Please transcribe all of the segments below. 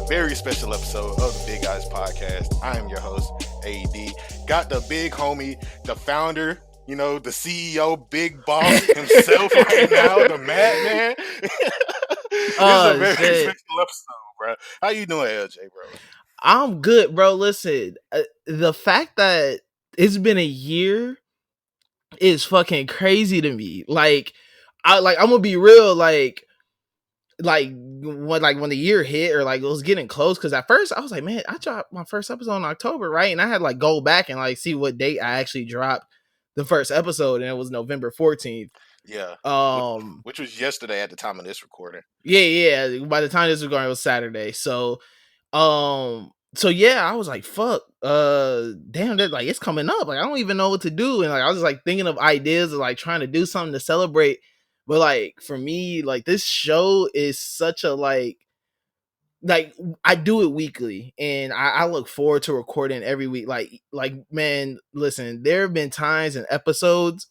very special episode of the Big Guys Podcast. I am your host, AD. Got the big homie, the founder, the CEO, big boss himself right now, the madman. This is a Oh very shit. special episode, bro. How you doing, LJ, bro? I'm good, bro. Listen, the fact that it's been a year is fucking crazy to me. I'm gonna be real. When the year hit or like it was getting close. Because at first I was like, man, I dropped my first episode in October, right? And I had like go back and like see what date I actually dropped the first episode, and it was November 14th. Yeah. Um, Which was yesterday at the time of this recording. yeah. By the time this was going, it was Saturday. So yeah, I was like, fuck, damn, that like it's coming up. Like I don't even know what to do. And like I was like thinking of ideas of like trying to do something to celebrate. But like for me, like this show is such a like I do it weekly and I look forward to recording every week. Like man, listen, there have been times and episodes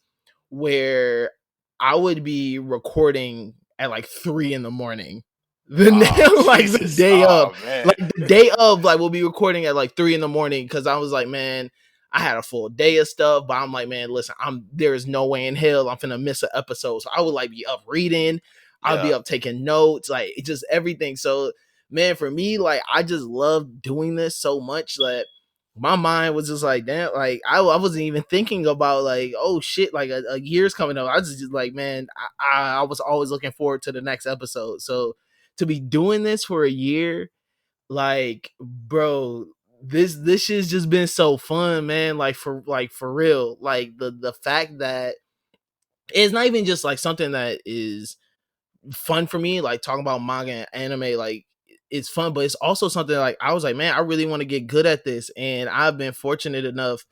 where I would be recording at like 3 a.m. Like the Jesus. day Oh, of, man. like the day of, like we'll be recording at like 3 a.m. because I was like, man, I had a full day of stuff, but I'm like, man, listen, there is no way in hell I'm finna miss an episode. So I would like be up reading, I'll be Yeah. up taking notes, like it just everything. So man, for me, like I just love doing this so much that my mind was just like, damn, like I wasn't even thinking about like, oh shit, like a year's coming up. I was just like, man, I was always looking forward to the next episode. So to be doing this for a year, like, bro, this has just been so fun, man. Like for real. Like the fact that it's not even just like something that is fun for me, like talking about manga and anime, like it's fun, but it's also something like I was like, man, I really want to get good at this. And I've been fortunate enough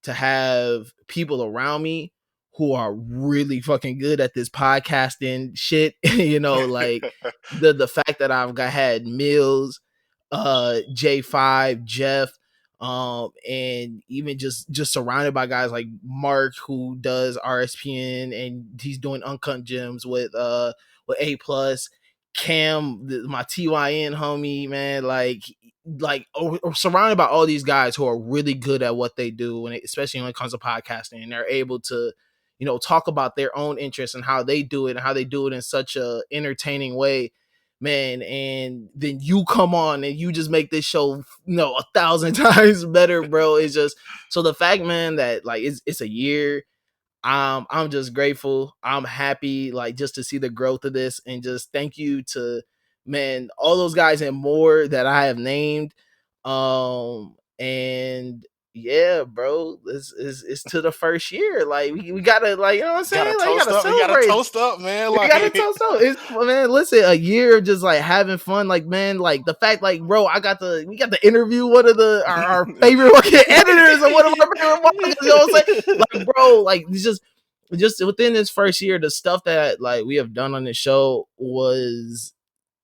to have people around me who are really fucking good at this podcasting shit. Like the fact that had Mills, J5, Jeff, and even just surrounded by guys like Mark who does RSPN and he's doing Uncut Gems with A plus, Cam, my TYN homie, man, surrounded by all these guys who are really good at what they do, and especially when it comes to podcasting, and they're able to, talk about their own interests and how they do it and how they do it in such a entertaining way, man. And then you come on and you just make this show, 1,000 times better, bro. It's just so the fact, man, that like it's a year. I'm just grateful. I'm happy, like just to see the growth of this, and just thank you to, man, all those guys and more that I have named. And yeah, bro, this is it's to the first year. Like we gotta, like, you know what I'm saying? Gotta Like you toast gotta up. You gotta celebrate. toast up, man. You gotta toast up. It's, man, listen, a year of just like having fun. Like, man, like the fact, like, bro, we got to interview one of our favorite fucking editors and one of our favorite marketers. You know what I'm saying? Like, bro, like it's just within this first year, the stuff that like we have done on the show was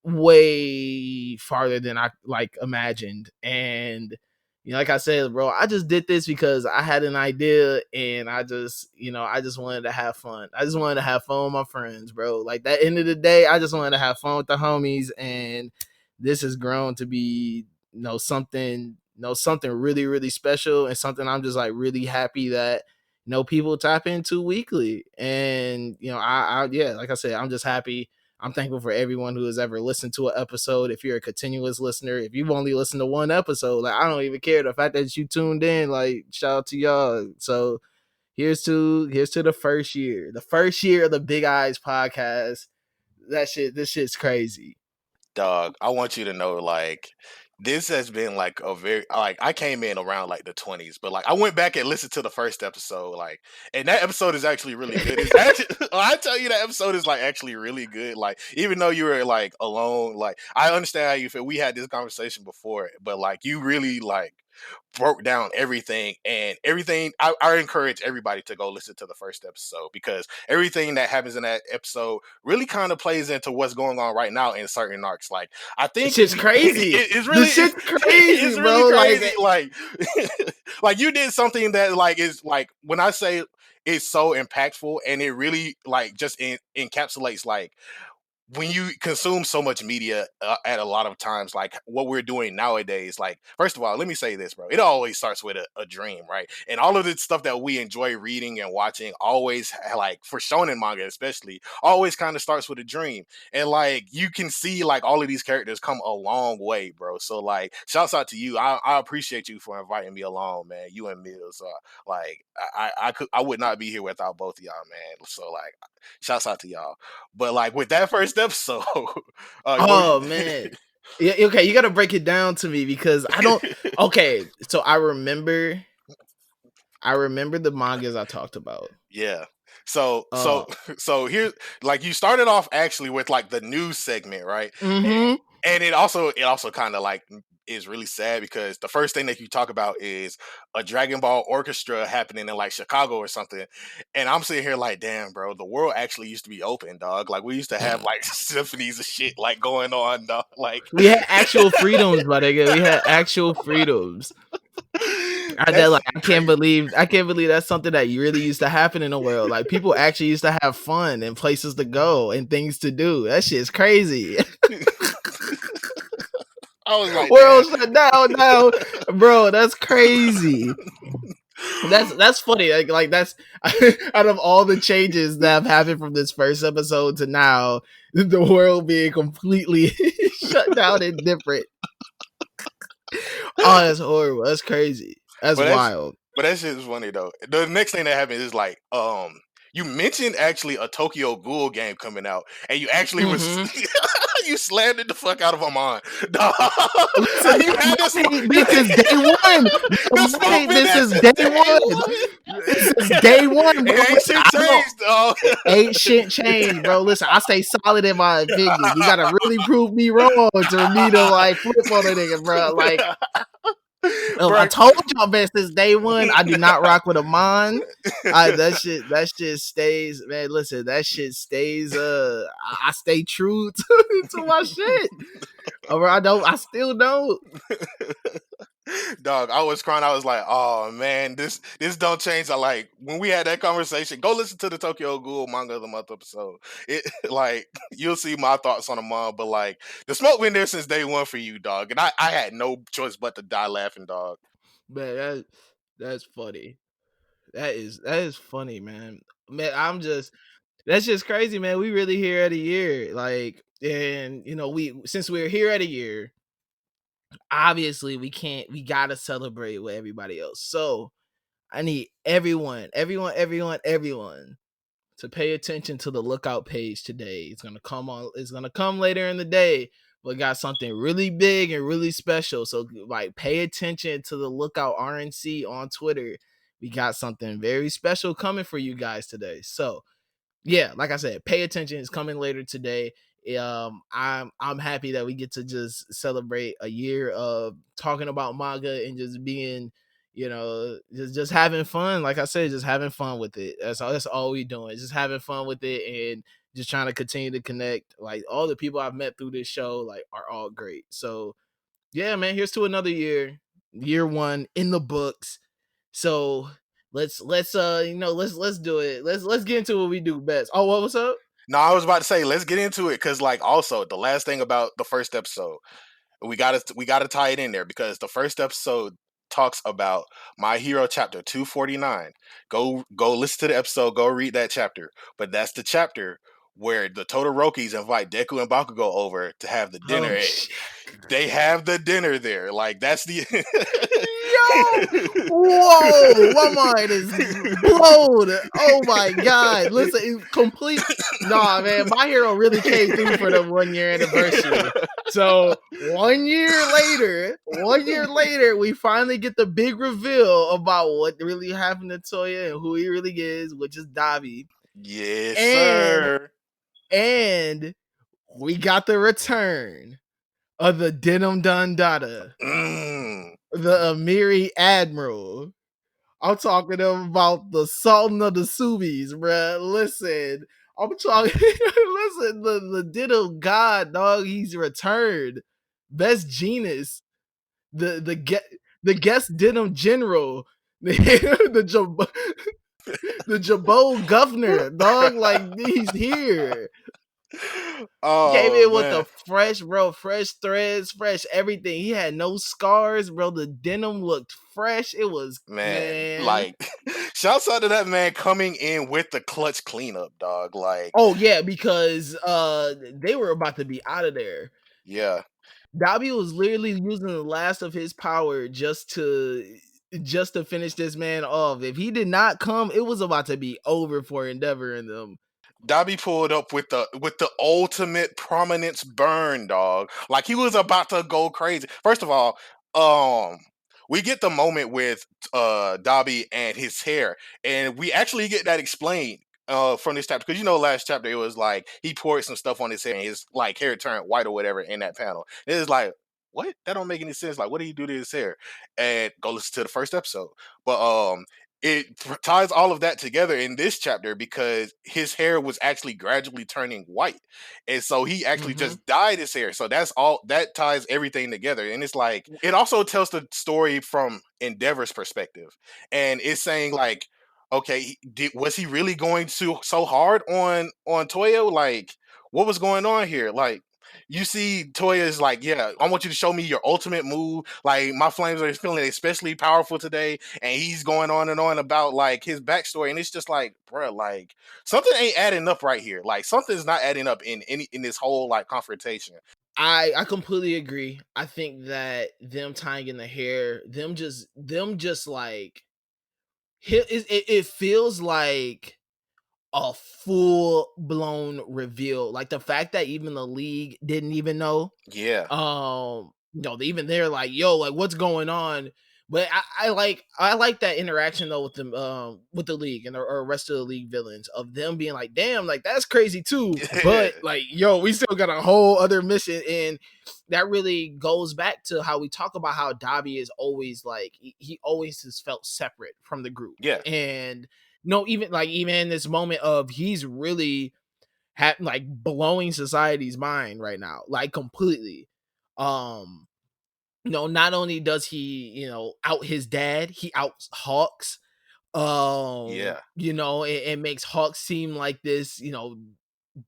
way farther than I like imagined. And like I said, bro, I just did this because I had an idea, and I just wanted to have fun. I just wanted to have fun with my friends, bro. Like that end of the day, I just wanted to have fun with the homies, and this has grown to be something really, really special, and something I'm just like really happy that people tap into weekly. And I yeah, like I said, I'm just happy. I'm thankful for everyone who has ever listened to an episode. If you're a continuous listener, if you've only listened to one episode, like I don't even care. The fact that you tuned in, like shout out to y'all. So here's to the first year. The first year of the Big Eyes podcast. This shit's crazy. Dog, I want you to know, like, this has been like a very, like, I came in around like the 20s, but like I went back and listened to the first episode, like, and that episode is actually really good. It's actually, I tell you, that episode is like actually really good. Like, even though you were like alone, like, I understand how you feel. We had this conversation before, but like, you really like broke down everything. I encourage everybody to go listen to the first episode, because everything that happens in that episode really kind of plays into what's going on right now in certain arcs. Like, I think This shit's crazy. It's really, This shit's crazy, it's bro. really crazy. Like you did something that like is like, when I say it's so impactful, and it really like just encapsulates like when you consume so much media at a lot of times, like what we're doing nowadays, like first of all, let me say this, bro. It always starts with a dream, right? And all of the stuff that we enjoy reading and watching always, like for shonen manga especially, always kind of starts with a dream. And like you can see like all of these characters come a long way, bro. So like shouts out to you. I appreciate you for inviting me along, man. You and Mills. Like I would not be here without both of y'all, man. So like shouts out to y'all. But like with that first episode, what Oh man. Yeah, okay, you gotta break it down to me because I don't. Okay, so I remember the mangas I talked about. yeah. So Uh, so here, like you started off actually with like the news segment, right? mm-hmm. And it also kind of like is really sad because the first thing that you talk about is a Dragon Ball orchestra happening in like Chicago or something, and I'm sitting here like, damn, bro, the world actually used to be open, dog. Like we used to have like symphonies and shit like going on, dog. Like We had actual freedoms, my nigga. We had actual freedoms. that's crazy. I can't believe that's something that really used to happen in the world. Like people actually used to have fun and places to go and things to do. That shit's crazy. I was like, damn. World shut down now, bro. That's crazy. That's funny. Like that's out of all the changes that have happened from this first episode to now, the world being completely shut down and different. Oh, that's horrible. That's crazy. That's But that's wild. but that shit is funny though. The next thing that happened is like, you mentioned actually a Tokyo Ghoul game coming out, and you actually was Mm-hmm. you slammed it the fuck out of a mind. Dog. Listen, You had the my smoke. hate this is day one. The My smoke hate been this there is since day day one. This is day one. one, bro. It ain't Listen, shit I don't. changed, dog. Ain't shit changed, bro. Listen, I stay solid in my opinion. You gotta really prove me wrong for me to like flip on a nigga, bro. Like, I Bro, told y'all, man, since day one, I do not rock with a mon. That shit stays, man. Listen, that shit stays. I stay true to my shit. Or I still don't. dog, I was crying. I was like, "Oh man, this don't change." I like when we had that conversation. Go listen to the Tokyo Ghoul manga of the month episode. It like you'll see my thoughts on the manga. But like the smoke been there since day one for you, dog, and I had no choice but to die laughing, dog. Man, that's funny. That is funny, man. Man, that's just crazy, man. We really here at a year, like, and we since we're here at a year, obviously we gotta celebrate with everybody else. So I need everyone to pay attention to the lookout page today. It's gonna come later in the day. But got something really big and really special. So like pay attention to the lookout RNC on Twitter. We got something very special coming for you guys today. So yeah, like I said, pay attention. It's coming later today. I'm happy that we get to just celebrate a year of talking about manga and just being, just having fun. Like I said, just having fun with it. That's all we doing. Just having fun with it and just trying to continue to connect. Like all the people I've met through this show, like are all great. So yeah, man, here's to another year. Year one in the books. So let's do it. Let's get into what we do best. Oh, what's up? No, I was about to say let's get into it because like also the last thing about the first episode. We gotta tie it in there because the first episode talks about My Hero chapter 249. Go listen to the episode, go read that chapter. But that's the chapter where the Todorokis invite Deku and Bakugo over to have the Oh dinner. shit. They have the dinner there. Like that's the Yo! Whoa! My mind is blown. Oh my god. Listen, it's complete. Nah, man, my hero really came through for the 1 year anniversary. So 1 year later, we finally get the big reveal about what really happened to Toya and who he really is, which is Davi. Yes, And sir. and we got the return of the Denim Dundada, Mm. the Amiri Admiral. I'm talking about the Sultan of the Subis, bruh. Listen, I'm talking. Listen, the Ditto God, dog. He's returned. Best Genus, the guest Denim General, the Jabot Governor, dog. Like he's here. Came Oh in with the man, fresh, bro, fresh threads, fresh everything. He had no scars, bro. The denim looked fresh. It was, man, man. like, shouts out to that man coming in with the clutch cleanup, dog. Like, Oh yeah, because they were about to be out of there. yeah, Dobby was literally using the last of his power just to finish this man off. If he did not come, it was about to be over for Endeavor and them. Dobby pulled up with the ultimate prominence burn, dog. Like he was about to go crazy. First of all, um, we get the moment with Dobby and his hair, and we actually get that explained from this chapter, because you know last chapter it was like he poured some stuff on his hair and his like hair turned white or whatever in that panel. It is like, what? That don't make any sense. Like, what did he do to his hair? And go listen to the first episode. But it ties all of that together in this chapter because his hair was actually gradually turning white, and so he actually Mm-hmm. just dyed his hair. So that's all that ties everything together, and it's like it also tells the story from Endeavor's perspective, and it's saying like, okay, was he really going to so hard on Toya? Like, what was going on here? Like, you see Toya is like, yeah, I want you to show me your ultimate move. Like, my flames are feeling especially powerful today, and he's going on and on about like his backstory, and it's just like, bro, like something ain't adding up right here. Like something's not adding up in this whole like confrontation. I completely agree. I think that them tying in the hair, them just like it feels like a full blown reveal. Like the fact that even the league didn't even know. Yeah, Even they're like, yo, like what's going on? But I like that interaction though with the league and the or rest of the league villains of them being like, damn, like that's crazy too. But like, yo, we still got a whole other mission, and that really goes back to how we talk about how Dobby is always like he always has felt separate from the group. yeah, And no, even in this moment of he's really like blowing society's mind right now, like completely. Um, not only does he, out his dad, he outs Hawks. yeah, It makes Hawks seem like this,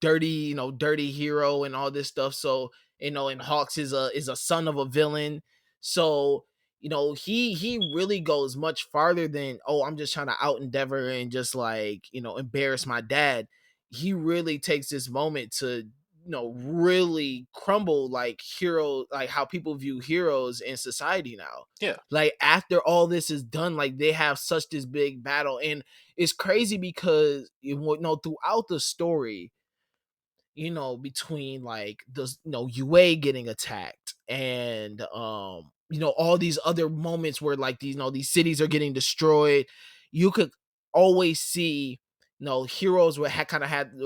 dirty, dirty hero and all this stuff. So, and Hawks is a son of a villain. So, he really goes much farther than, oh, I'm just trying to out Endeavor and just like, embarrass my dad. He really takes this moment to, really crumble like hero, like how people view heroes in society now. yeah, Like after all this is done, like they have such this big battle, and it's crazy because throughout the story, between like the UA getting attacked and all these other moments where like these cities are getting destroyed, you could always see heroes were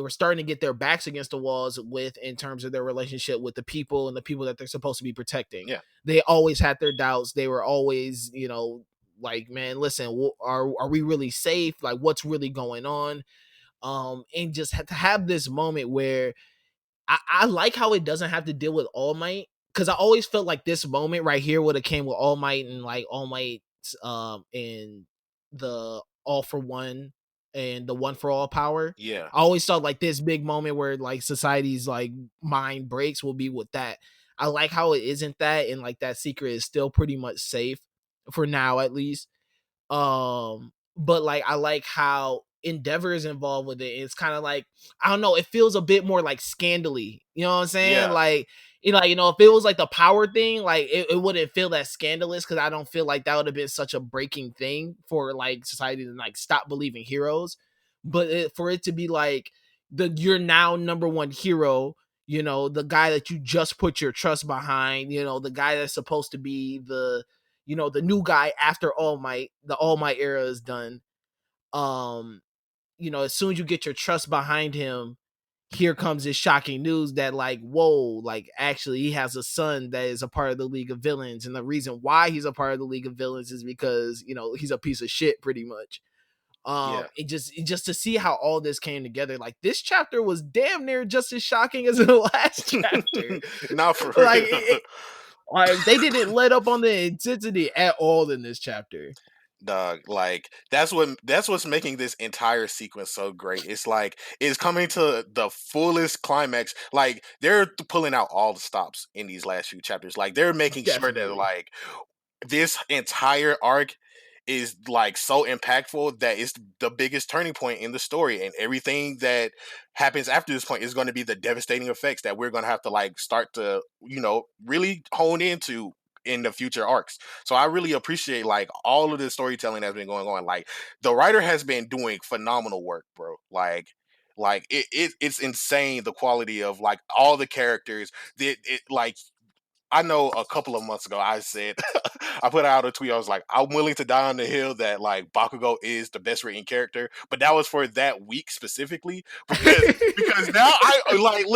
starting to get their backs against the walls with in terms of their relationship with the people and the people that they're supposed to be protecting. yeah, They always had their doubts. They were always like, man, listen, are we really safe? Like what's really going on? And just had to have this moment where I like how it doesn't have to deal with All Might, because I always felt like this moment right here would have came with All Might and like All Might in the All for One and the One for All power. yeah, I always thought like this big moment where like society's like mind breaks will be with that. I like how it isn't that, and like that secret is still pretty much safe for now at least. But like I like how Endeavor is involved with it. It's kind of like, I don't know, it feels a bit more like scandally. You know what I'm saying? yeah, Like, if it was like the power thing, like it wouldn't feel that scandalous, because I don't feel like that would have been such a breaking thing for like society to like stop believing heroes. But for it to be like you're now number one hero, the guy that you just put your trust behind, the guy that's supposed to be the new guy after All Might, the All Might era is done. Um, as soon as you get your trust behind him, here comes this shocking news that like, whoa, like actually he has a son that is a part of the League of Villains, and the reason why he's a part of the League of Villains is because he's a piece of shit pretty much. yeah. It just to see how all this came together, like this chapter was damn near just as shocking as the last chapter. Not for Like real. they didn't let up on the intensity at all in this chapter. Dog, like that's what's making this entire sequence so great. It's like it's coming to the fullest climax. Like they're pulling out all the stops in these last few chapters. Like they're making sure that Definitely. like this entire arc is like so impactful that it's the biggest turning point in the story, and everything that happens after this point is going to be the devastating effects that we're going to have to like start to really hone into in the future arcs. So I really appreciate like all of the storytelling that's been going on. Like the writer has been doing phenomenal work, bro. Like it's insane the quality of like all the characters. Like I know a couple of months ago I said I put out a tweet. I was like, I'm willing to die on the hill that like Bakugo is the best written character, but that was for that week specifically because now I like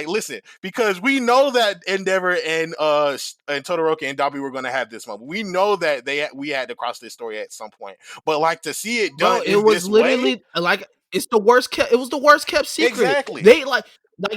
listen because we know that Endeavor and Todoroki and Dabi were going to have this moment. We know that we had to cross this story at some point, but like to see it done Bro, it in was this way, literally like it's the worst kept. It was the worst kept secret. exactly. They like,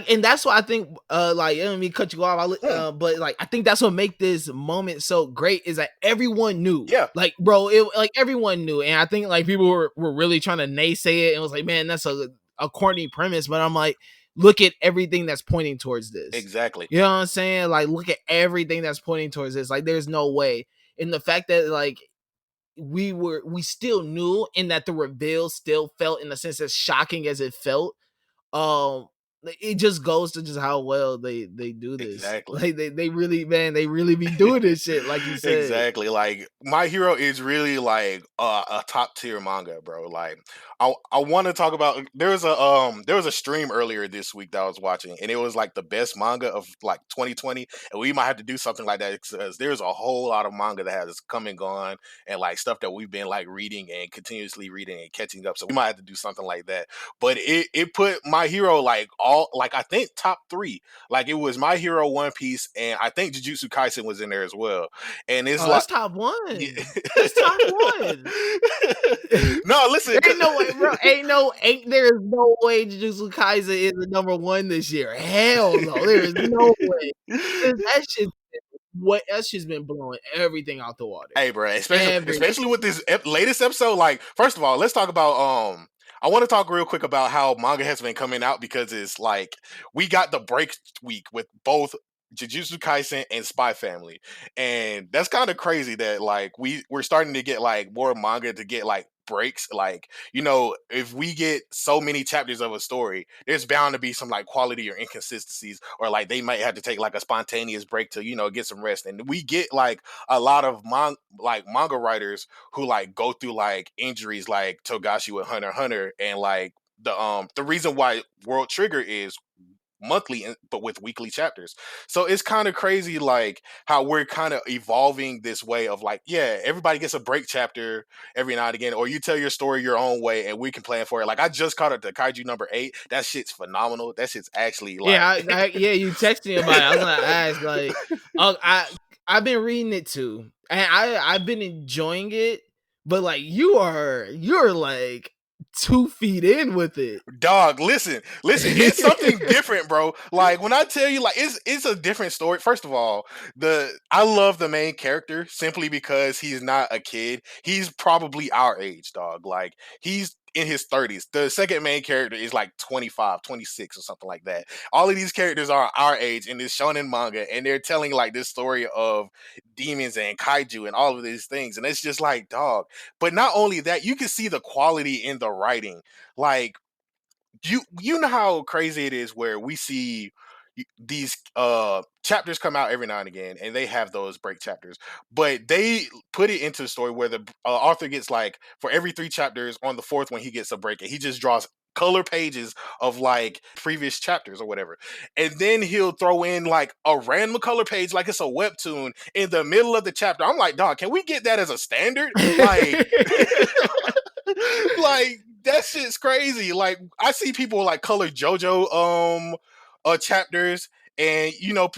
and that's why I think like, let me cut you off. Hmm. But like I think that's what make this moment so great is that everyone knew. Yeah, Like, bro, it like everyone knew, and I think like people were really trying to naysay it, and it was like, man, that's a corny premise. But I'm like, look at everything that's pointing towards this. exactly, You know what I'm saying? Like, look at everything that's pointing towards this. Like, there's no way. And the fact that like we still knew and that the reveal still felt in a sense as shocking as it felt. um it just goes to just how well they do this. exactly. Like they really, man, they really be doing this shit like you said. Exactly. Like My Hero is really like a top tier manga, bro. Like I want to talk about there was a stream earlier this week that I was watching, and it was like the best manga of like 2020, and we might have to do something like that because there's a whole lot of manga that has come and gone, and like stuff that we've been like reading and continuously reading and catching up. So we might have to do something like that. But it put My Hero like all like I think top 3. Like it was My Hero, One Piece, and I think Jujutsu Kaisen was in there as well. And it's Oh, like that's top yeah. one. That's top one. No, listen. Ain't no way, bro. Ain't There is no way Jujutsu Kaisen is the number one this year. Hell no, there is no way. That shit, what that shit's been blowing everything out the water. Hey, bro, Everything. especially with this latest episode. Like, first of all, let's talk about I want to talk real quick about how manga has been coming out because it's like we got the break week with both Jujutsu Kaisen and Spy Family, and that's kind of crazy that like we're starting to get like more manga to get like breaks. Like if we get so many chapters of a story, there's bound to be some like quality or inconsistencies, or like they might have to take like a spontaneous break to get some rest, and we get like a lot of manga writers who like go through like injuries like Togashi with Hunter x Hunter, and like the reason why World Trigger is monthly but with weekly chapters. So it's kind of crazy like how we're kind of evolving this way of like, yeah, everybody gets a break chapter every now and again, or you tell your story your own way and we can plan for it. Like I just caught up to Kaiju number 8. That shit's phenomenal. That shit's actually Yeah, like yeah, you texted me about it. I was gonna ask, like, I've been reading it too, and I've been enjoying it, but like you're like 2 feet in with it. Dog, listen, it's something different, bro. Like when I tell you, like it's a different story. First of all, the I love the main character simply because he's not a kid. He's probably our age, dog. Like he's in his 30s. The second main character is like 25, 26, or something like that. All of these characters are our age in this shonen manga, and they're telling like this story of demons and kaiju and all of these things. And it's just like, dog. But not only that, you can see the quality in the writing. Like you know how crazy it is where we see these chapters come out every now and again, and they have those break chapters, but they put it into the story where the author gets like for every 3 chapters, on the fourth one he gets a break, and he just draws color pages of like previous chapters or whatever, and then he'll throw in like a random color page like it's a webtoon in the middle of the chapter. I'm like, dog, can we get that as a standard? Like like that shit's crazy. Like I see people like color JoJo chapters, and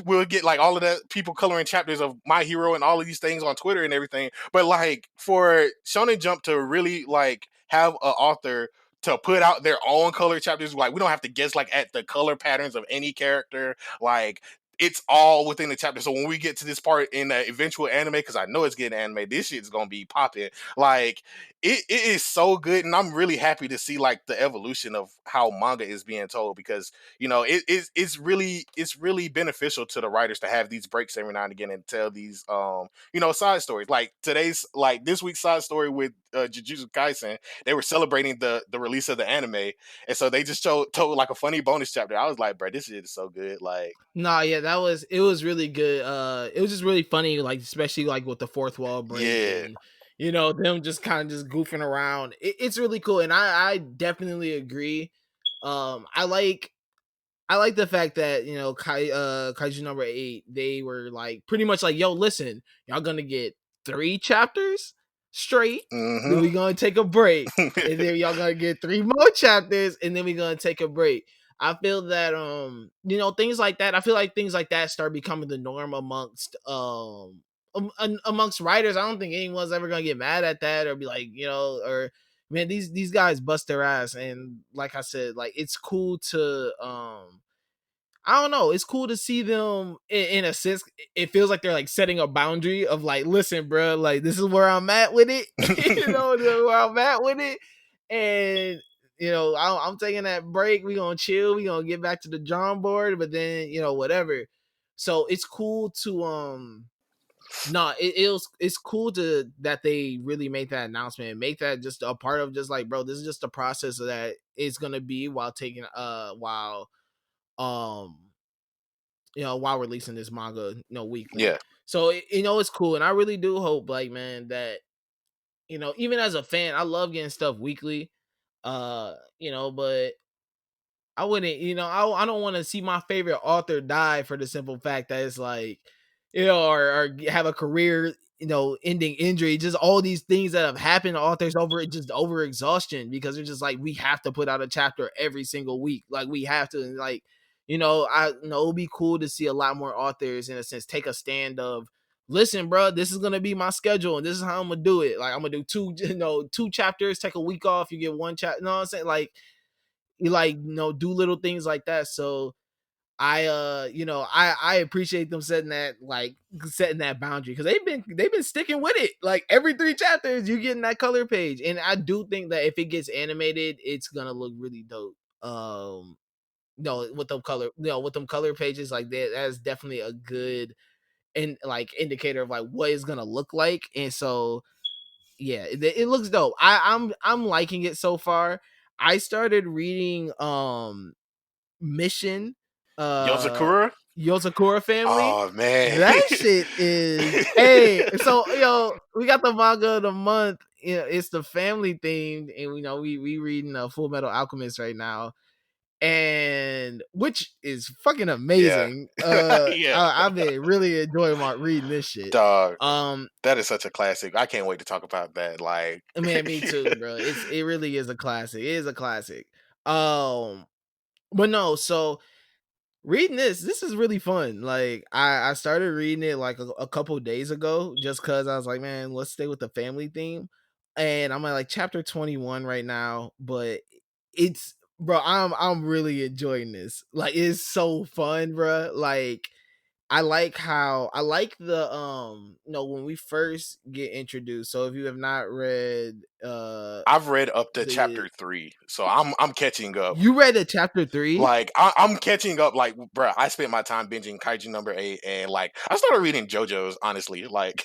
we'll get like all of that people coloring chapters of My Hero and all of these things on Twitter and everything. But like for Shonen Jump to really like have an author to put out their own color chapters, like we don't have to guess like at the color patterns of any character. Like it's all within the chapter. So when we get to this part in the eventual anime, because I know it's getting anime, this shit's gonna be popping. Like it is so good, and I'm really happy to see like the evolution of how manga is being told, because it's really beneficial to the writers to have these breaks every now and again and tell these side stories. Like today's like this week's side story with Jujutsu Kaisen, they were celebrating the release of the anime, and so they just told like a funny bonus chapter. I was like, bro, this shit is so good. Like, No, yeah, it was really good. It was just really funny, like especially like with the fourth wall break yeah. and them just kind of just goofing around. It's really cool, and I definitely agree. I like the fact that Kaiju number 8, they were like pretty much like, yo, listen, y'all gonna get 3 chapters straight, then we Mm-hmm. gonna take a break, and then y'all gonna get 3 more chapters, and then we gonna take a break. I feel that things like that. I feel like things like that start becoming the norm amongst writers. I don't think anyone's ever gonna get mad at that or be like, or man, these guys bust their ass, and like I said, like it's cool to I don't know. It's cool to see them in a sense. It feels like they're like setting a boundary of like, listen, bro, like this is where I'm at with it. This is where I'm at with it, and I'm taking that break. We gonna chill. We gonna get back to the drawing board, but then whatever. So it's cool to no, it's cool to that they really made that announcement and make that just a part of just like, bro, this is just a process that it's gonna be while taking um while releasing this manga, weekly. Yeah. So it's cool, and I really do hope, like, man, that even as a fan, I love getting stuff weekly. But I wouldn't, I don't want to see my favorite author die for the simple fact that it's like, or have a career, ending injury. Just all these things that have happened to authors over exhaustion, because they're just like, we have to put out a chapter every single week. Like we have to, and like, I know it'd be cool to see a lot more authors in a sense take a stand of, listen, bro, this is gonna be my schedule and this is how I'm gonna do it. Like I'm gonna do two chapters, take a week off, you get one chapter. You know what I'm saying? Like you do little things like that. So I appreciate them setting that boundary, because they've been sticking with it. Like every 3 chapters you get in that color page, and I do think that if it gets animated, it's gonna look really dope. No, with them color pages, like that's definitely a good and like indicator of like what it's gonna look like. And so yeah, it looks dope. I'm liking it so far. I started reading Mission, uh Yozakura? Yozakura Family. Oh man. That shit is, hey, so we got the manga of the month. It's the family themed, and we reading Full Metal Alchemist right now, and which is fucking Yeah. amazing. Yeah. I've been really enjoying my reading this shit. Dog. Um, That is such a classic. I can't wait to talk about that. Like Man, me too, bro. It really is a classic. It is a classic. Um, but no, so reading this is really fun. Like I started reading it like a couple days ago, just because I was like, man, let's stay with the family theme. And I'm at like chapter 21 right now, but it's, bro, I'm really enjoying this. Like it's so fun, bro. Like I like the when we first get introduced. So if you have not read I've read up to the chapter 3, so I'm catching up. you read the chapter 3? Like I'm catching up. Like, bruh, I spent my time binging Kaiju number 8, and like I started reading JoJo's honestly. Like,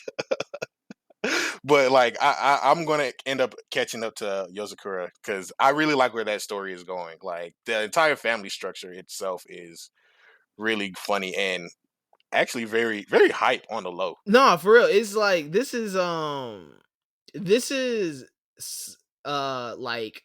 but like I'm gonna end up catching up to Yozakura because I really like where that story is going. Like the entire family structure itself is really funny and actually very very hype on the low. No, for real. It's like this is like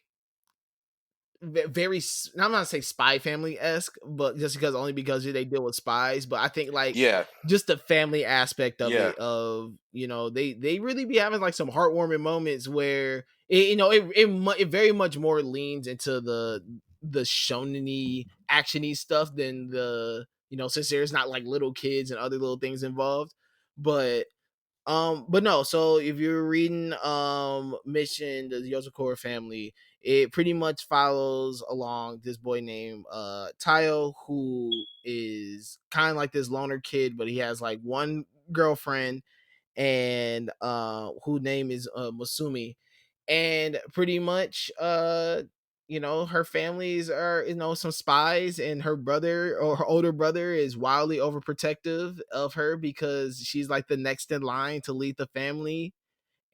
very I'm not say spy family esque, but just because they deal with spies. But I think like Yeah, just the family aspect of yeah. it, of they really be having like some heartwarming moments where it very much more leans into the shonen-y actiony stuff than the since there's not like little kids and other little things involved. But no, so if you're reading Mission, the Yozakura family, It pretty much follows along this boy named Tayo, who is kind of like this loner kid, but he has like one girlfriend, and who name is Masumi. And pretty much her families are, some spies, and her brother, or her older brother, is wildly overprotective of her because she's like the next in line to lead the family.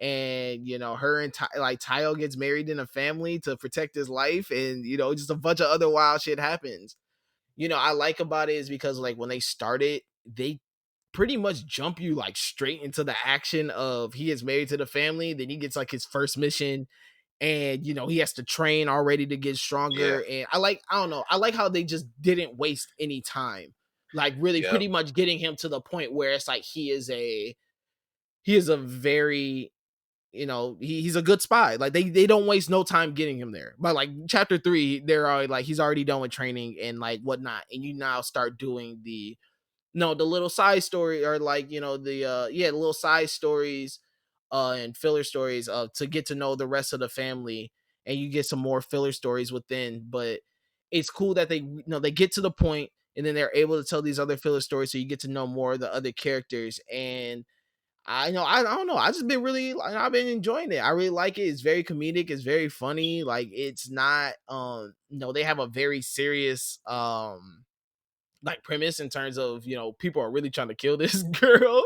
And her and like Tayo gets married in a family to protect his life, and just a bunch of other wild shit happens. I like about it is because like when they started, they pretty much jump you like straight into the action of he is married to the family, then he gets like his first mission, and he has to train already to get Yeah. stronger. And I don't know, I like how they just didn't waste any time, like really Yep. pretty much getting him to the point where it's like he is a very, he's a good spy. Like they don't waste no time getting him there. But like chapter 3, they're already like he's already done with training and like whatnot, and you now start doing the no the little side story, or like the little side stories and filler stories to get to know the rest of the family, and you get some more filler stories within. But it's cool that they get to the point, and then they're able to tell these other filler stories, so you get to know more of the other characters. And I don't know. I just been really like I've been enjoying it. I really like it. It's very comedic. It's very funny. Like it's not they have a very serious like premise in terms of people are really trying to kill this girl.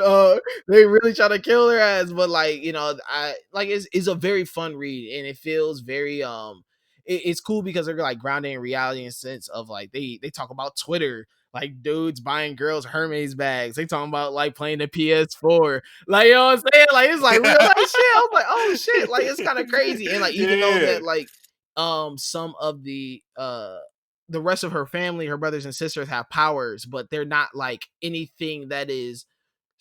uh they really trying to kill her ass. But like I like it's a very fun read, and it feels very it's cool because they're like grounded in reality, in the sense of like they talk about Twitter, like dudes buying girls Hermes bags. They talking about like playing the PS4, like what I'm saying, like it's like real life shit. I was like, oh shit, like it's kind of crazy. And like even though Yeah. that like some of the rest of her family, her brothers and sisters, have powers, but they're not like anything that is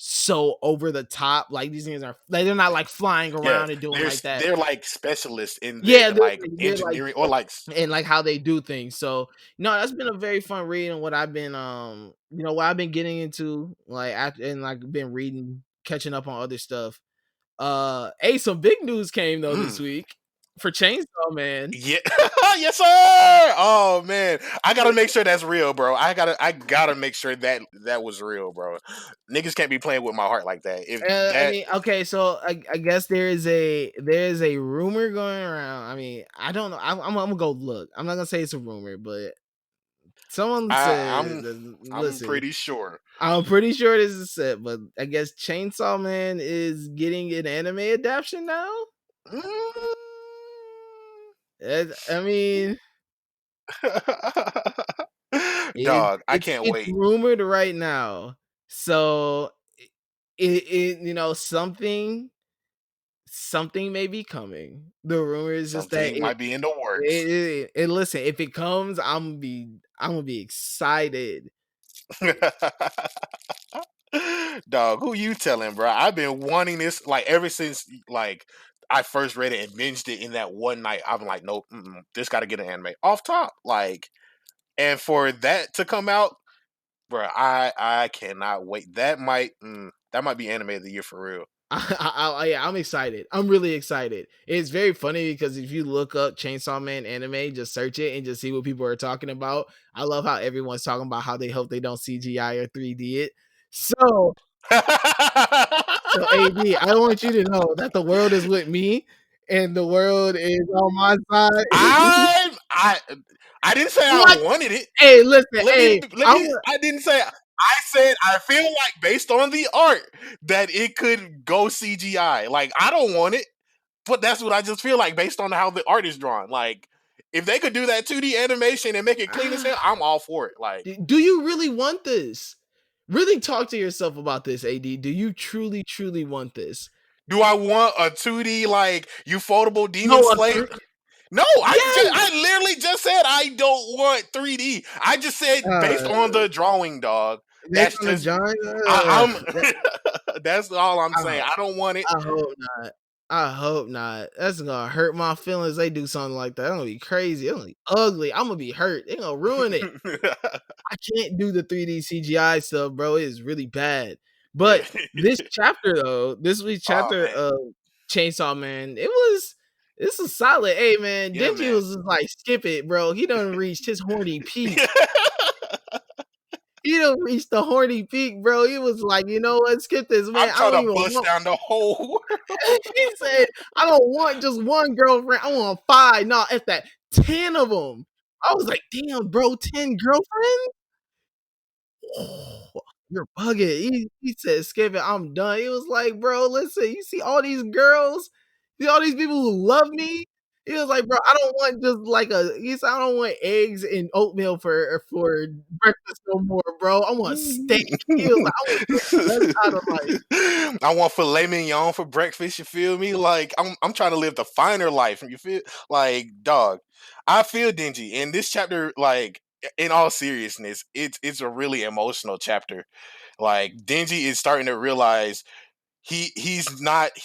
so over the top. Like these things are like they're not like flying Yeah. around and doing They're like that. they're like specialists in their Yeah, like they're like engineering or like and like how they do things. So no, that's been a very fun read, and what I've been what I've been getting into like after, and like been reading, catching up on other stuff. Hey, some big news came though this mm, week for Chainsaw Man. yeah. Yes, sir. Oh man. I gotta make sure that's real, bro. I gotta make sure that that was real, bro. Niggas can't be playing with my heart like that. If I that mean, okay, so I guess there is a rumor going around. I mean, I don't know. I'm gonna go look. I'm not gonna say it's a rumor, but someone I, said, I'm I'm listen, pretty sure. I'm pretty sure this is set, but I guess Chainsaw Man is getting an anime adaptation now. Mm. I mean, Dog, I it's can't it's wait. rumored right now. So it something may be coming. The rumor is just that Something might be in the works. and listen, if it comes, I'm gonna be excited. Dog, who you telling, bro? I've been wanting this like ever since like I first read it and binged it in that one night. I'm like, nope, this got to get an anime off top. Like, and for that to come out, bro, I cannot wait. That might be anime of the year for real. Yeah, I'm excited. I'm really excited. It's very funny because if you look up Chainsaw Man anime, just search it and just see what people are talking about. I love how everyone's talking about how they hope they don't CGI or 3D it. So AD, I want you to know that the world is with me and the world is on my side. I I I didn't say I What? wanted it. Hey, listen, Let me hey, let me I didn't say I said I feel like based on the art that it could go CGI. Like I don't want it, but that's what I just feel like based on how the art is drawn. Like if they could do that 2D animation and make it clean as hell, I'm all for it. Like do you really want this? Really talk to yourself about this, AD. Do you truly, truly want this? do I want a 2D like ufotable demon No, a slayer? three. No, Yes. I literally just said I don't want 3D. I just said based Uh, on the drawing, dog. based That's on the just genre, that, I'm that's all I'm I, saying. I don't want it. I hope not. I hope not. That's gonna hurt my feelings. They do something like that. It's gonna be crazy. It's gonna be ugly. I'm gonna be hurt. They're gonna ruin it. I can't do the 3D CGI stuff, bro. It is really bad. Yeah. But this chapter though, this week's Oh chapter man. of Chainsaw Man, it was. This is solid. Hey man, Yeah, Denji man. was just like, skip it, bro. He done reached his horny peak. He done reached the horny peak, bro. He was like, you know what? Skip this, man. I'm I trying don't to even bust want. down the whole. He said, I don't want just one girlfriend. I want five. No, if that 10 of them. I was like, damn, bro, 10 girlfriends? Oh, you're bugging. He said, skip it. I'm done. He was like, bro, listen, you see all these girls, you see all these people who love me. He was like, bro, I don't want just like he said, I don't want eggs and oatmeal for breakfast no more, bro. I want steak. He was like, I want the best out of life. I want filet mignon for breakfast. You feel me? Like I'm trying to live the finer life. You feel like dog. I feel dingy in this chapter. Like in all seriousness, it's a really emotional chapter. Like Denji is starting to realize he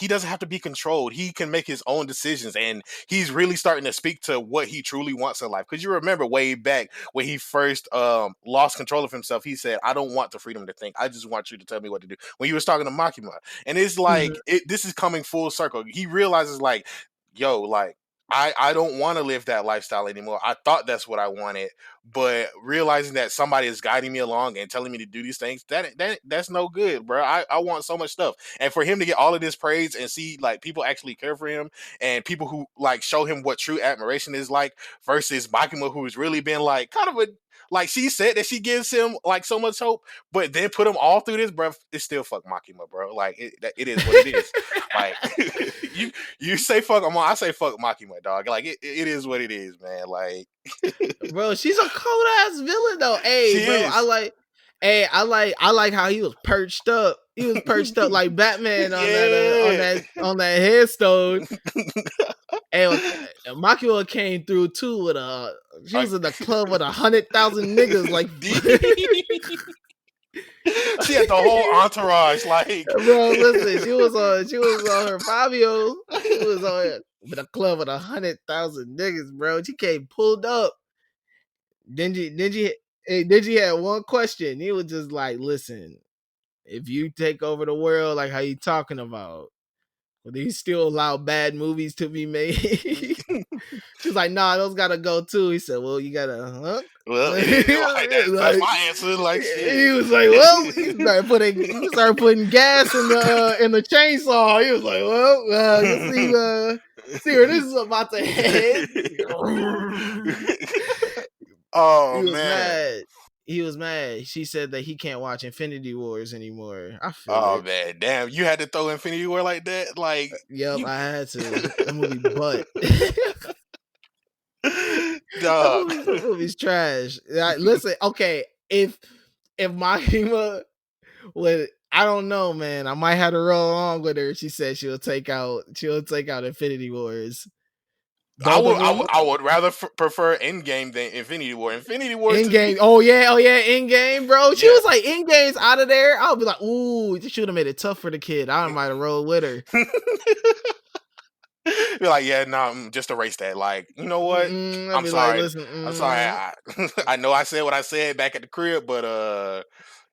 doesn't have to be controlled. He can make his own decisions, and he's really starting to speak to what he truly wants in life. Because you remember way back when he first lost control of himself, he said, I don't want the freedom to think, I just want you to tell me what to do, when he was talking to Makima. And it's Mhm. like this is coming full circle. He realizes like, yo, like I don't want to live that lifestyle anymore. I thought that's what I wanted, but realizing that somebody is guiding me along and telling me to do these things, that's no good, bro. I want so much stuff. And for him to get all of this praise and see like people actually care for him and people who like show him what true admiration is like versus Makima, who's really been like kind of a like she said that she gives him like so much hope, but then put him all through this, bro. It's still fuck Makima, bro. Like it is what it is. Like you say fuck him, I say fuck Makima, dog. Like it is what it is, man. Like Bro, she's a cold ass villain though. Hey, she bro, is. I like how he was perched up. He was perched up like Batman Yeah. on that headstone. Hey, Makima came through too with she Like, was in the club with 100,000 niggas. Like, she had the whole entourage. Like, bro, listen, she was on her Fabio. She was on with a club with 100,000 niggas, bro. She came pulled up. Dingy had one question. He was just like, listen, if you take over the world, like how you talking about, will you still allow bad movies to be made? She's like, nah, those gotta go too. He said, well, you gotta, huh? well, Like, like that's my answer. Like, he shit. was like, well, he started putting gas in the chainsaw. He was like, well, you see where this is about to head. Oh He was man. mad. He was mad. She said that he can't watch Infinity Wars anymore. I feel Oh it. man. Damn. You had to throw Infinity War like that. Like Yep, you, I had to. That movie butt. that dog. movie's trash. Listen, okay, if Mahima would, I don't know, man. I might have to roll along with her. She said she'll take out Infinity Wars. Both of them. I would rather prefer Endgame than Infinity War. Infinity War In to me, game. Oh yeah, in game, bro. She yeah. was like in game's out of there. I'll be like, ooh, you should have made it tough for the kid. I might have rolled with her. Be like, yeah, no, just erase that. Like, you know what? I'll I'm be like, sorry. listen, I'm sorry. I know I said what I said back at the crib, but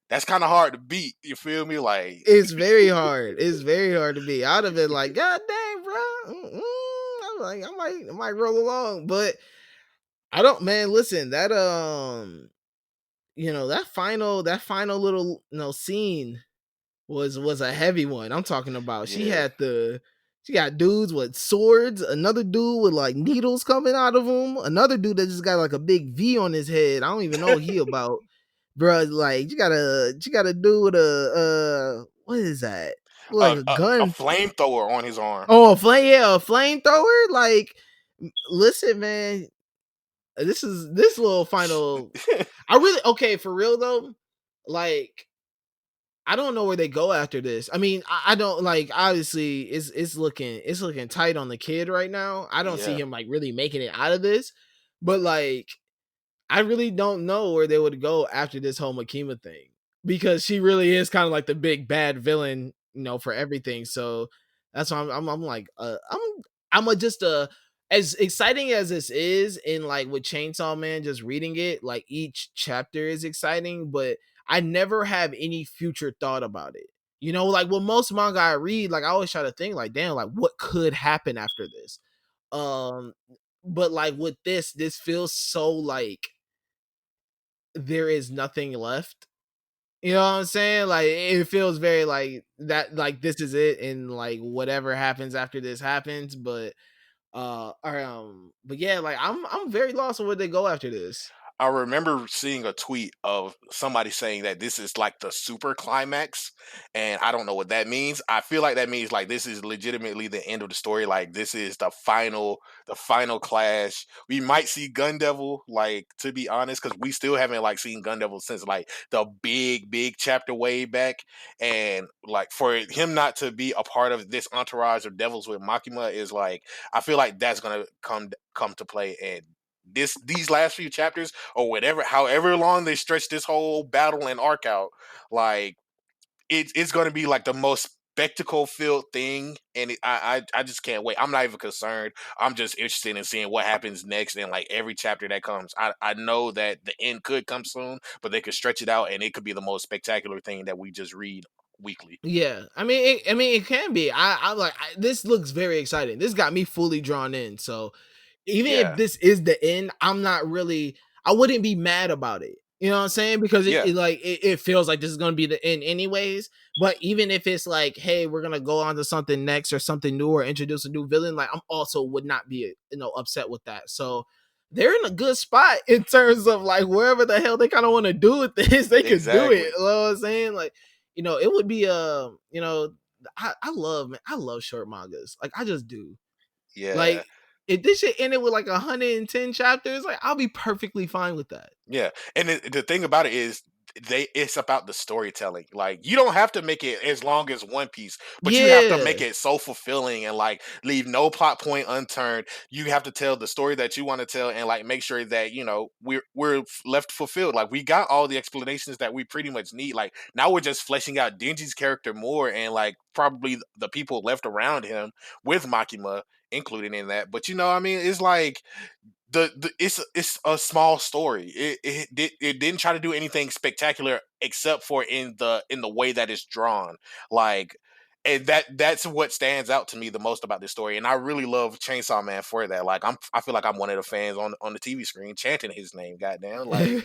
that's kind of hard to beat. You feel me? Like, it's very hard. It's very hard to be. I'd have been like, God dang, bro. I'm like, I might roll along, but I don't. Man, listen, that final little scene was a heavy one. I'm talking about. yeah. She got dudes with swords, another dude with like needles coming out of him, another dude that just got like a big V on his head. I don't even know what he about. Bruh, like you got a dude with a what is that? Like a A gun. flamethrower on his arm. Oh, a flamethrower. Like, listen, man, this little final. I really okay for real though. Like, I don't know where they go after this. I mean, I don't like obviously it's looking tight on the kid right now. I don't see Yeah. him like really making it out of this. But like I really don't know where they would go after this whole Makima thing because she really is kind of like the big bad villain, for everything. So that's why I'm like, I'm a just as exciting as this is in like with Chainsaw Man, just reading it, like each chapter is exciting, but I never have any future thought about it. Like with most manga I read, like I always try to think like, damn, like what could happen after this? Um, but like with this feels so like there is nothing left. You know what I'm saying? Like it feels very like that, like this is it, and like whatever happens after this happens. But yeah, like I'm very lost on where they go after this. I remember seeing a tweet of somebody saying that this is like the super climax, and I don't know what that means. I feel like that means like this is legitimately the end of the story. Like this is the final clash. We might see Gun Devil, like to be honest, because we still haven't like seen Gun Devil since like the big chapter way back, and like for him not to be a part of this entourage of devils with Makima is like I feel like that's gonna come to play and these last few chapters or whatever, however long they stretch this whole battle and arc out, like it's going to be like the most spectacle filled thing, and I just can't wait. I'm not even concerned. I'm just interested in seeing what happens next, and like every chapter that comes, I know that the end could come soon, but they could stretch it out, and it could be the most spectacular thing that we just read weekly. Yeah, I mean, it can be. This looks very exciting. This got me fully drawn in. So even if Yeah, this is the end, I'm not really. I wouldn't be mad about it. You know what I'm saying? Because yeah, it feels like this is going to be the end anyways. But even if it's like, hey, we're gonna go on to something next or something new or introduce a new villain, like I'm also would not be upset with that. So they're in a good spot in terms of like wherever the hell they kind of want to do with this, they could do it. exactly. You know what I'm saying? Like, it would be I love short mangas. Like I just do. Yeah, Like if this shit ended with like 110 chapters, like I'll be perfectly fine with that. yeah, and the thing about it is it's about the storytelling. Like you don't have to make it as long as One Piece, but you have to make Yeah. it so fulfilling and like leave no plot point unturned. You have to tell the story that you want to tell and like make sure that we're left fulfilled. Like we got all the explanations that we pretty much need. Like now we're just fleshing out Denji's character more and like probably the people left around him with Makima included in that. But I mean, it's like it's a small story. It didn't try to do anything spectacular except for in the way that it's drawn. Like and that's what stands out to me the most about this story. And I really love Chainsaw Man for that. Like I feel like I'm one of the fans on the TV screen chanting his name. Goddamn, like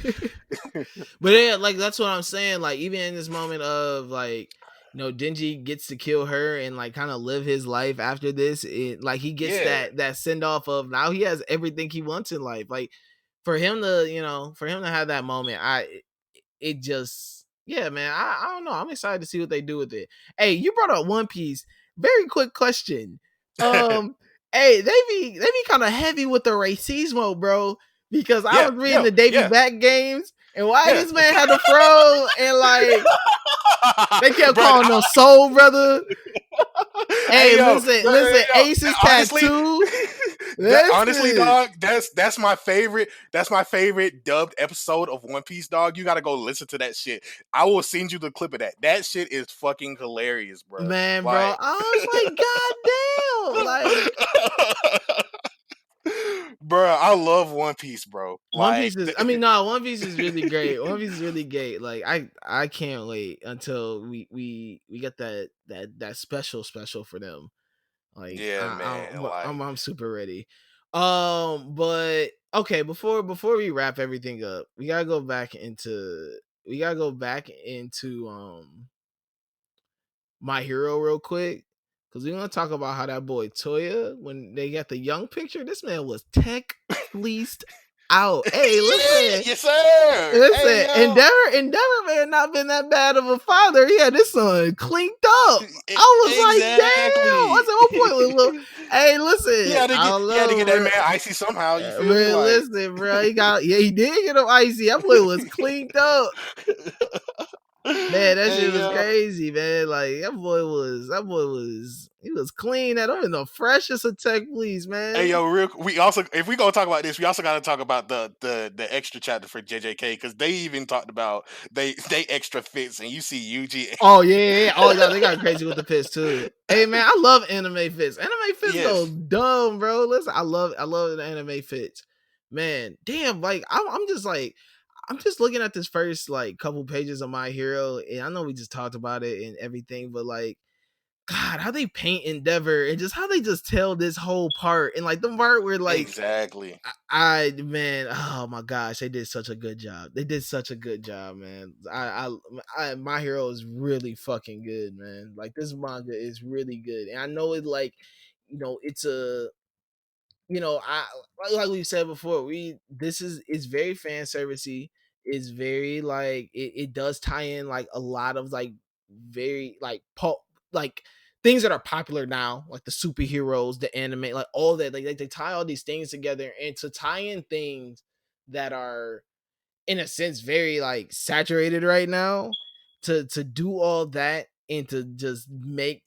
But yeah, like that's what I'm saying. Like even in this moment of like, Denji gets to kill her and like kind of live his life after this. Like he gets yeah, that send off of now he has everything he wants in life. Like for him to have that moment, it just yeah, man. I don't know. I'm excited to see what they do with it. Hey, you brought up One Piece. Very quick question. Um, hey, they be kind of heavy with the racismo, bro. Because I yeah, was reading yeah, the Davy yeah, Back games, and why yeah. this man had a fro, and like they kept Bro, calling him Soul Brother. hey Hey, yo, listen, yo, Ace's honestly, tattoo. honestly, Listen, dog, that's my favorite. That's my favorite dubbed episode of One Piece, dog. You gotta go listen to that shit. I will send you the clip of that. That shit is fucking hilarious, bro. man, bro. Like, I was like, God damn, like bro, I love One Piece, bro. One Like, Piece is. I mean, no, One Piece is really great. One Piece is really great. Like I can't wait until we get that special for them. Like yeah, man. Like, I'm super ready. But okay, before we wrap everything up, we gotta go back into My Hero real quick. Cause we're gonna talk about how that boy Toya, when they got the young picture, this man was tech fleeced out. Hey, yeah, listen, yes, sir. Hey, listen, yo, Endeavor man not been that bad of a father. He had this son clinked up. I was like, damn. I exactly. said, what point was little? Hey, listen, I don't He had to know, get that bro. man icy somehow. You feel me? Man, Like, listen, bro. He did get him icy. That boy was cleaned up. Man, that hey shit was yo, crazy, man. Like he was clean. That I'm in the freshest of tech, please, hey man. yo, real. We also, if we gonna talk about this, we also got to talk about the extra chapter for JJK because they even talked about they extra fits, and you see Yuji. Oh yeah, yeah, yeah. Oh no, they got crazy with the fits too. Hey man, I love anime fits. Anime fits go Yes, dumb, bro. Listen, I love the anime fits. Man, damn, like I'm just looking at this first like couple pages of My Hero, and I know we just talked about it and everything, but like God, how they paint Endeavor and just how they just tell this whole part and like the part where like Exactly. man, oh my gosh, they did such a good job. They did such a good job, man. My hero is really fucking good, man. Like this manga is really good, and I know it like, it's a, I like we said before, this is it's very fan servicey. It's very like it does tie in like a lot of like very like pulp like things that are popular now, like the superheroes, the anime, like all that. Like they tie all these things together and to tie in things that are in a sense very like saturated right now, to do all that and to just make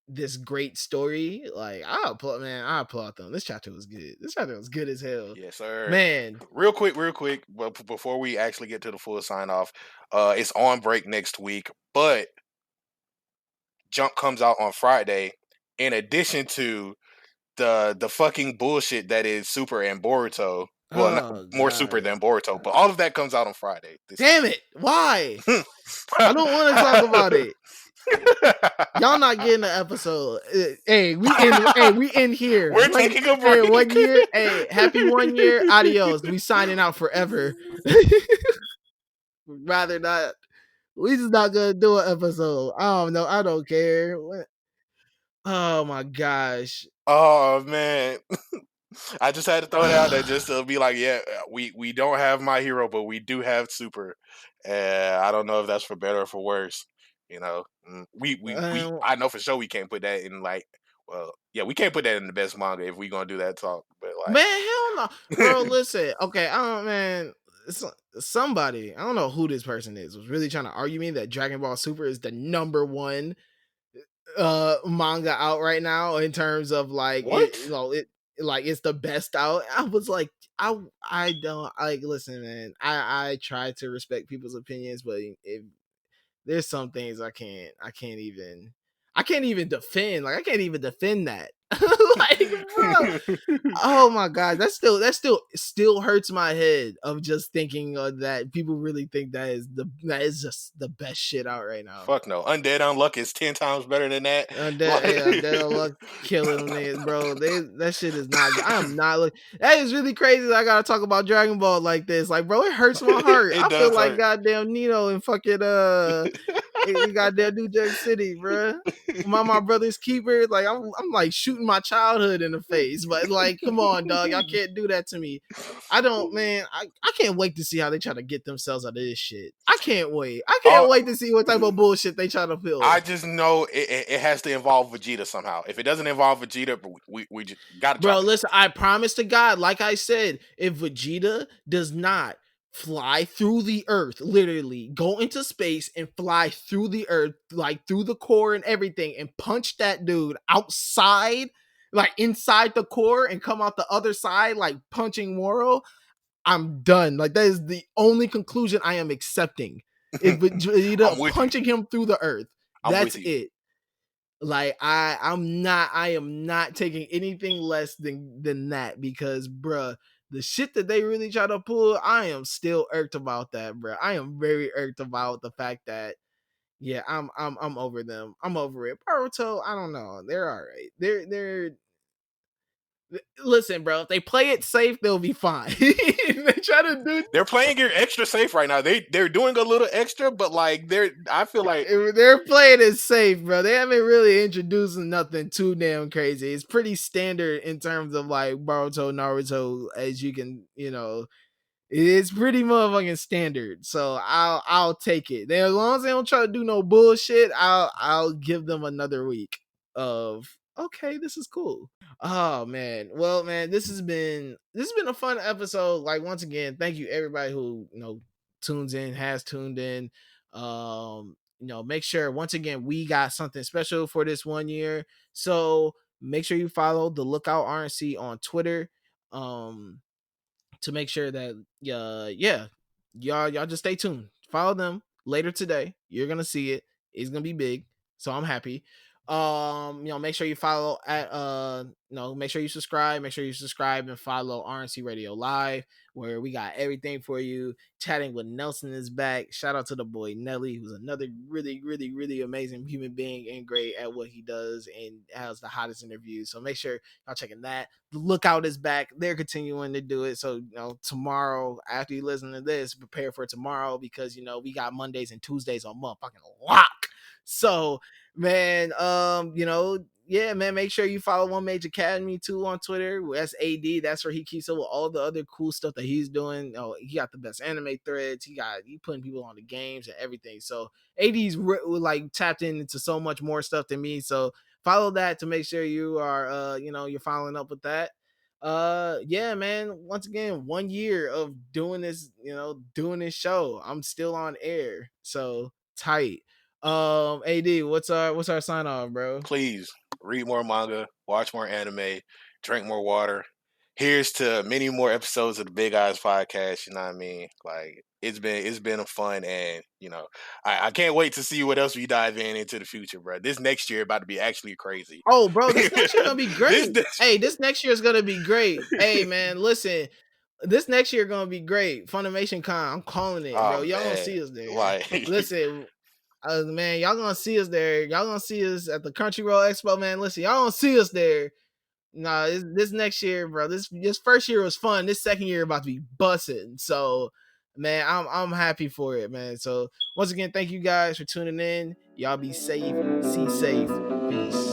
this great story. Like I applaud them. This chapter was good. This chapter was good as hell. Yes, sir. Man. Real quick, but before we actually get to the full sign off, it's on break next week, but Jump comes out on Friday. In addition to the fucking bullshit that is Super and Boruto, well, not, Oh more Super god. than Boruto, but all of that comes out on Friday. Damn it. Why? I don't want to talk about it. Y'all not getting the episode. Hey, we in here. We're taking a Hey, break. 1 year. Hey, happy 1 year. Adios. We signing out forever. Rather not. We just not gonna do an episode. I don't know. I don't care. Oh my gosh. Oh man. I just had to throw it out there just to be like, yeah, we don't have My Hero, but we do have Super. I don't know if that's for better or for worse. You know, Um, I know for sure we can't put that in like, well, yeah, we can't put that in the best manga if we gonna do that talk. But Man, hell no, bro. Listen, okay, I don't, man. Somebody, I don't know who this person is, was really trying to argue me that Dragon Ball Super is the number one manga out right now in terms of like what? it like it's the best out. I was like, I don't like listen, man. I try to respect people's opinions, but if there's some things I can't even defend. Like I can't even defend that. Like, bro, oh my god, that still hurts my head of just thinking that people really think that is just the best shit out right now. Fuck no. Undead Unluck is 10 times better than that. Dead on luck killing them niggas, bro. That shit is not good. I am not look. That is really crazy. That I gotta talk about Dragon Ball like this. Like, bro, it hurts my heart. It I feel does like hurt. goddamn Nino and fucking goddamn New Jack City, bro. My brother's keeper. Like I'm like shooting my childhood in the face. But like, come on, dog. Y'all can't do that to me. I don't, man. I can't wait to see how they try to get themselves out of this shit. I can't wait. I can't Uh, wait to see what type of bullshit they try to I pull. just know it has to involve Vegeta somehow. If it doesn't involve Vegeta, we just gotta Bro, drop it. listen, I promise to God, like I said, if Vegeta does not fly through the earth, literally go into space and fly through the earth, like through the core and everything, and punch that dude outside, like inside the core, and come out the other side, like punching Moro, I'm done. Like that is the only conclusion I am accepting. If I'm Vegeta with you. punching him through the earth, I'm that's with you. it. Like I am not taking anything less than that because bruh, the shit that they really try to pull, I am still irked about that, bruh. I am very irked about the fact that yeah, I'm over them. I'm over it. Naruto, I don't know. They're all right. They're listen, bro. If they play it safe, they'll be fine. They try to do They're playing it extra safe right now. They're doing a little extra, but like I feel like they're playing it safe, bro. They haven't really introduced nothing too damn crazy. It's pretty standard in terms of like Boruto, Naruto, as you can, it's pretty motherfucking standard. So I'll take it. As long as they don't try to do no bullshit, I'll give them another week of okay, this is cool. Oh man. Well, man, this has been a fun episode. Like once again, thank you everybody who, tunes in, has tuned in. Make sure once again we got something special for this 1 year. So make sure you follow the Lookout RNC on Twitter. To make sure that yeah, y'all just stay tuned. Follow them later today. You're gonna see it. It's gonna be big. So I'm happy. Make sure you follow at make sure you subscribe. Make sure you subscribe and follow RNC Radio Live, where we got everything for you. Chatting with Nelson is back. Shout out to the boy Nelly, who's another really, really, really amazing human being and great at what he does and has the hottest interviews. So make sure y'all checking that. The Lookout is back. They're continuing to do it. So tomorrow, after you listen to this, prepare for tomorrow, because we got Mondays and Tuesdays on motherfucking lock. So man, yeah, man, make sure you follow One Major Academy too on Twitter. That's AD. That's where he keeps up with all the other cool stuff that he's doing. Oh, he got the best anime threads. He putting people on the games and everything. So AD's like tapped into so much more stuff than me. So follow that to make sure you are you're following up with that. Yeah, man, once again, 1 year of doing this show. I'm still on air. So tight. AD, what's our sign off, bro? Please read more manga, watch more anime, drink more water. Here's to many more episodes of the Big Eyes podcast. You know what I mean? Like it's been a fun, and I can't wait to see what else we dive into the future, bro. This next year about to be actually crazy. Oh, bro, this next year gonna be great. this Hey, this next year is gonna be great. Hey, man, listen, this next year gonna be great. Funimation Con, I'm calling it, bro. oh Y'all gonna man, see us there. like Listen, man, y'all gonna see us there. Y'all gonna see us at the Crunchyroll Expo, man. Listen, y'all gonna see us there. Nah, this next year, bro. This first year was fun. This second year about to be bussing. So, man, I'm happy for it, man. So once again, thank you guys for tuning in. Y'all be safe, see safe, peace.